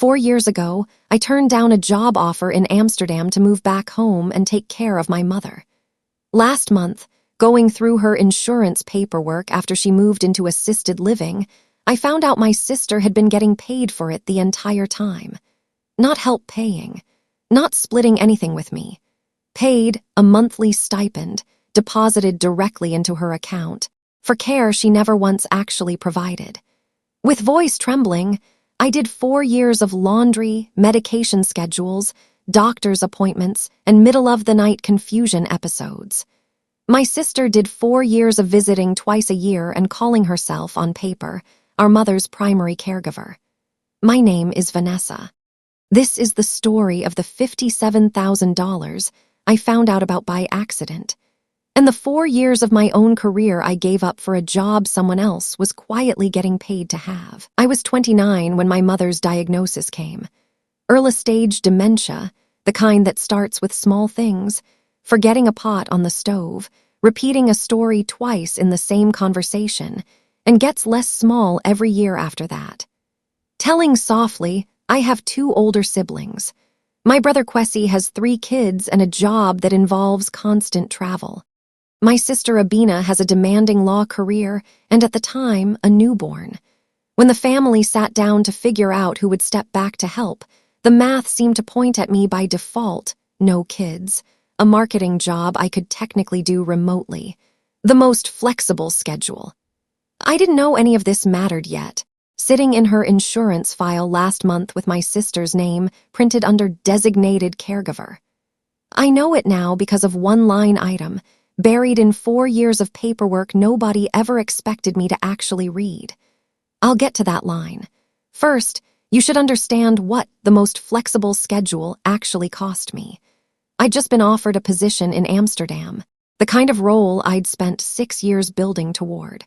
4 years ago, I turned down a job offer in Amsterdam to move back home and take care of my mother. Last month, going through her insurance paperwork after she moved into assisted living, I found out my sister had been getting paid for it the entire time. Not help paying, not splitting anything with me. Paid a monthly stipend, deposited directly into her account, for care she never once actually provided. With voice trembling, I did 4 years of laundry, medication schedules, doctor's appointments, and middle-of-the-night confusion episodes. My sister did 4 years of visiting twice a year and calling herself, on paper, our mother's primary caregiver. My name is Vanessa. This is the story of the $57,000 I found out about by accident, and the 4 years of my own career I gave up for a job someone else was quietly getting paid to have. I was 29 when my mother's diagnosis came. Early-stage dementia, the kind that starts with small things, forgetting a pot on the stove, repeating a story twice in the same conversation, and gets less small every year after that. Telling softly, I have 2 older siblings. My brother Kwesi has 3 kids and a job that involves constant travel. My sister Abina has a demanding law career and, at the time, a newborn. When the family sat down to figure out who would step back to help, the math seemed to point at me by default: no kids, a marketing job I could technically do remotely, the most flexible schedule. I didn't know any of this mattered yet, sitting in her insurance file last month with my sister's name printed under designated caregiver. I know it now because of one line item, buried in 4 years of paperwork nobody ever expected me to actually read. I'll get to that line. First, you should understand what the most flexible schedule actually cost me. I'd just been offered a position in Amsterdam, the kind of role I'd spent 6 years building toward.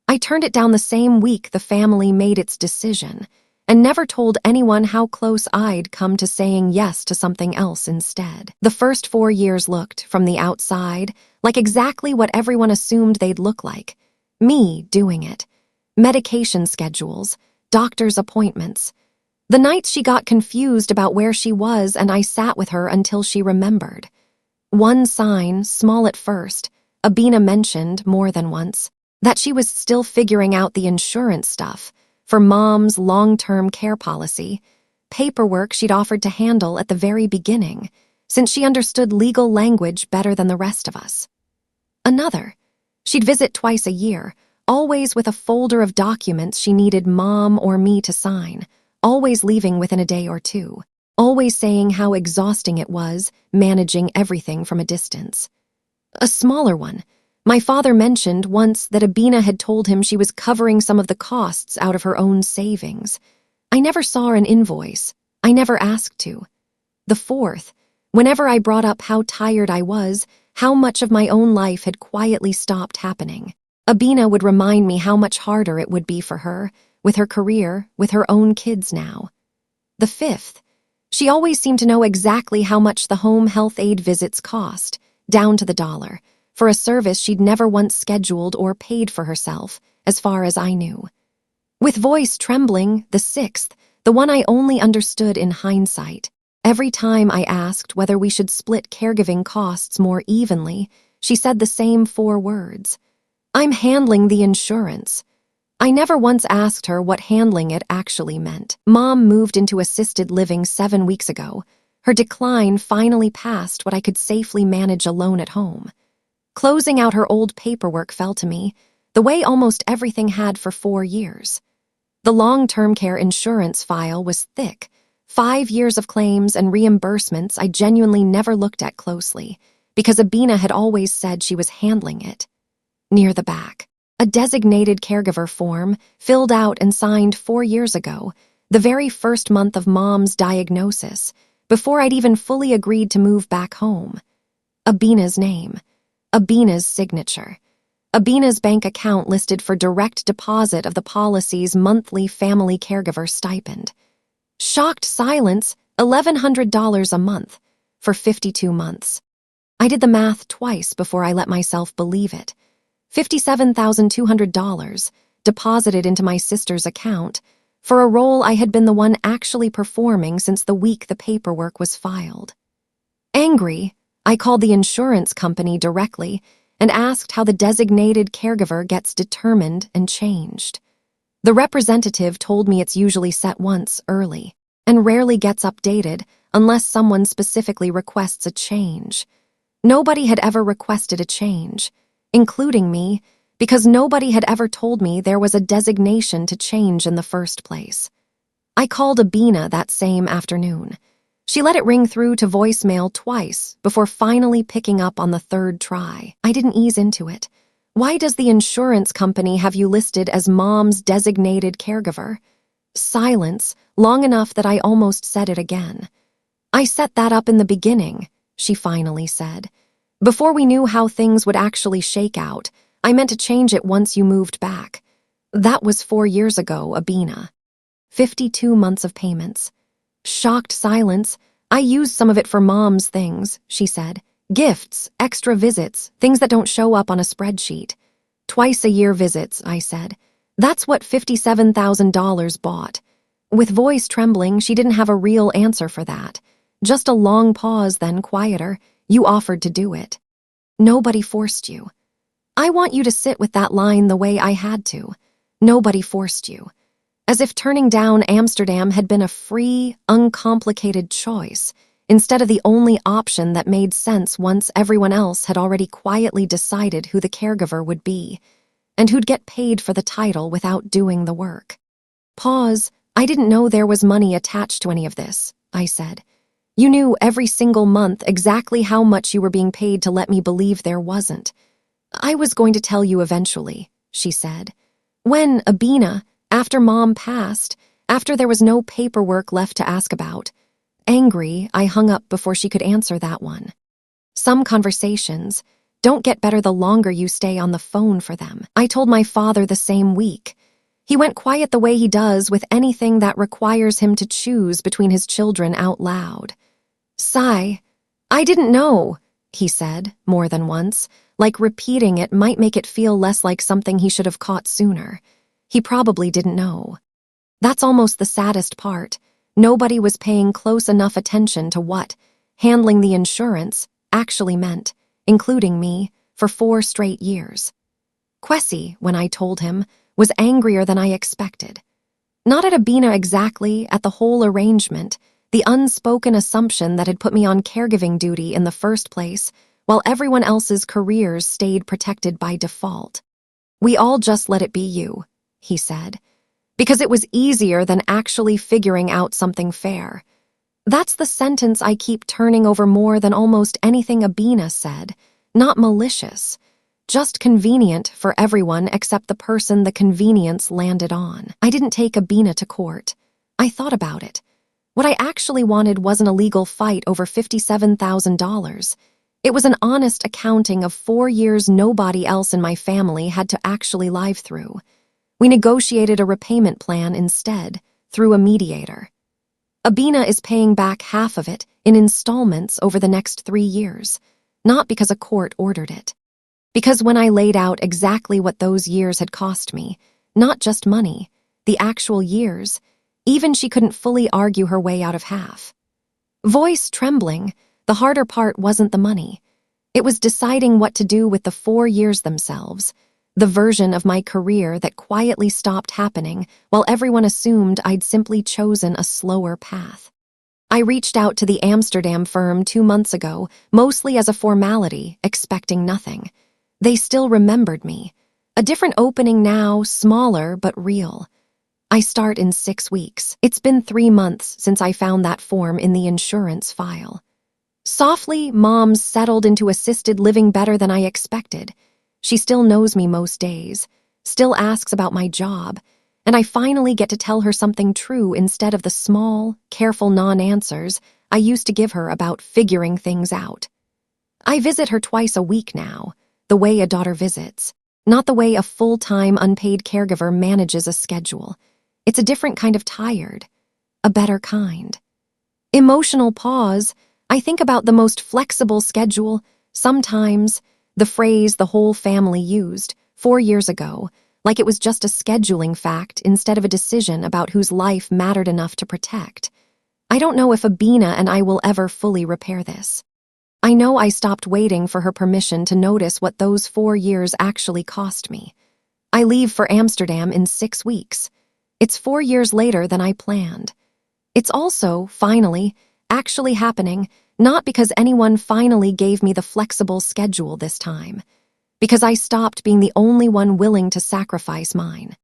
I turned it down the same week the family made its decision, and never told anyone how close I'd come to saying yes to something else instead. The first 4 years looked, from the outside, like exactly what everyone assumed they'd look like. Me doing it. Medication schedules, doctor's appointments. The nights she got confused about where she was and I sat with her until she remembered. One sign, small at first, Abina mentioned more than once, that she was still figuring out the insurance stuff for Mom's long-term care policy, paperwork she'd offered to handle at the very beginning, since she understood legal language better than the rest of us. Another, she'd visit twice a year, always with a folder of documents she needed Mom or me to sign, always leaving within a day or 2, always saying how exhausting it was managing everything from a distance. A smaller one, my father mentioned once that Abina had told him she was covering some of the costs out of her own savings. I never saw an invoice. I never asked to. The fourth, whenever I brought up how tired I was, how much of my own life had quietly stopped happening, Abina would remind me how much harder it would be for her, with her career, with her own kids now. The fifth, she always seemed to know exactly how much the home health aid visits cost, down to the dollar, for a service she'd never once scheduled or paid for herself, as far as I knew. With voice trembling, the sixth, the one I only understood in hindsight, every time I asked whether we should split caregiving costs more evenly, she said the same 4 words. I'm handling the insurance. I never once asked her what handling it actually meant. Mom moved into assisted living 7 weeks ago. Her decline finally passed what I could safely manage alone at home. Closing out her old paperwork fell to me, the way almost everything had for 4 years. The long-term care insurance file was thick, 5 years of claims and reimbursements I genuinely never looked at closely, because Abina had always said she was handling it. Near the back, a designated caregiver form, filled out and signed 4 years ago, the very first month of Mom's diagnosis, before I'd even fully agreed to move back home. Abina's name. Abina's signature. Abina's bank account listed for direct deposit of the policy's monthly family caregiver stipend. Shocked silence, $1,100 a month, for 52 months. I did the math twice before I let myself believe it. $57,200, deposited into my sister's account, for a role I had been the one actually performing since the week the paperwork was filed. Angry, I called the insurance company directly and asked how the designated caregiver gets determined and changed. The representative told me it's usually set once early and rarely gets updated unless someone specifically requests a change. Nobody had ever requested a change, including me, because nobody had ever told me there was a designation to change in the first place. I called Abina that same afternoon. She let it ring through to voicemail twice before finally picking up on the third try. I didn't ease into it. Why does the insurance company have you listed as Mom's designated caregiver? Silence, long enough that I almost said it again. I set that up in the beginning, she finally said. Before we knew how things would actually shake out, I meant to change it once you moved back. That was 4 years ago, Abina. 52 months of payments. Shocked silence. I used some of it for Mom's things, she said. Gifts, extra visits, things that don't show up on a spreadsheet. Twice-a-year visits, I said. That's what $57,000 bought. With voice trembling, she didn't have a real answer for that. Just a long pause, then quieter. You offered to do it. Nobody forced you. I want you to sit with that line the way I had to. Nobody forced you. As if turning down Amsterdam had been a free, uncomplicated choice, instead of the only option that made sense once everyone else had already quietly decided who the caregiver would be, and who'd get paid for the title without doing the work. Pause. I didn't know there was money attached to any of this, I said. You knew every single month exactly how much you were being paid to let me believe there wasn't. I was going to tell you eventually, she said. When, Abina, after Mom passed, after there was no paperwork left to ask about. Angry, I hung up before she could answer that one. Some conversations don't get better the longer you stay on the phone for them. I told my father the same week. He went quiet the way he does with anything that requires him to choose between his children out loud. Sigh. I didn't know, he said, more than once, like repeating it might make it feel less like something he should have caught sooner. He probably didn't know. That's almost the saddest part. Nobody was paying close enough attention to what handling the insurance actually meant, including me, for 4 straight years. Kwesi, when I told him, was angrier than I expected. Not at Abina exactly, at the whole arrangement, the unspoken assumption that had put me on caregiving duty in the first place, while everyone else's careers stayed protected by default. We all just let it be you, he said, because it was easier than actually figuring out something fair. That's the sentence I keep turning over more than almost anything Abina said, not malicious, just convenient for everyone except the person the convenience landed on. I didn't take Abina to court. I thought about it. What I actually wanted wasn't a legal fight over $57,000. It was an honest accounting of 4 years nobody else in my family had to actually live through. We negotiated a repayment plan instead, through a mediator. Abina is paying back half of it in installments over the next 3 years, not because a court ordered it. Because when I laid out exactly what those years had cost me, not just money, the actual years, even she couldn't fully argue her way out of half. Voice trembling, the harder part wasn't the money. It was deciding what to do with the 4 years themselves, the version of my career that quietly stopped happening while everyone assumed I'd simply chosen a slower path. I reached out to the Amsterdam firm 2 months ago, mostly as a formality, expecting nothing. They still remembered me. A different opening now, smaller but real. I start in 6 weeks. It's been 3 months since I found that form in the insurance file. Softly, Mom's settled into assisted living better than I expected. She still knows me most days, still asks about my job, and I finally get to tell her something true instead of the small, careful non-answers I used to give her about figuring things out. I visit her twice a week now, the way a daughter visits, not the way a full-time unpaid caregiver manages a schedule. It's a different kind of tired, a better kind. Emotional pause. I think about the most flexible schedule, sometimes, the phrase the whole family used 4 years ago, like it was just a scheduling fact instead of a decision about whose life mattered enough to protect. I don't know if Abina and I will ever fully repair this. I know I stopped waiting for her permission to notice what those 4 years actually cost me. I leave for Amsterdam in 6 weeks. It's 4 years later than I planned. It's also, finally, actually happening, not because anyone finally gave me the flexible schedule this time, because I stopped being the only one willing to sacrifice mine.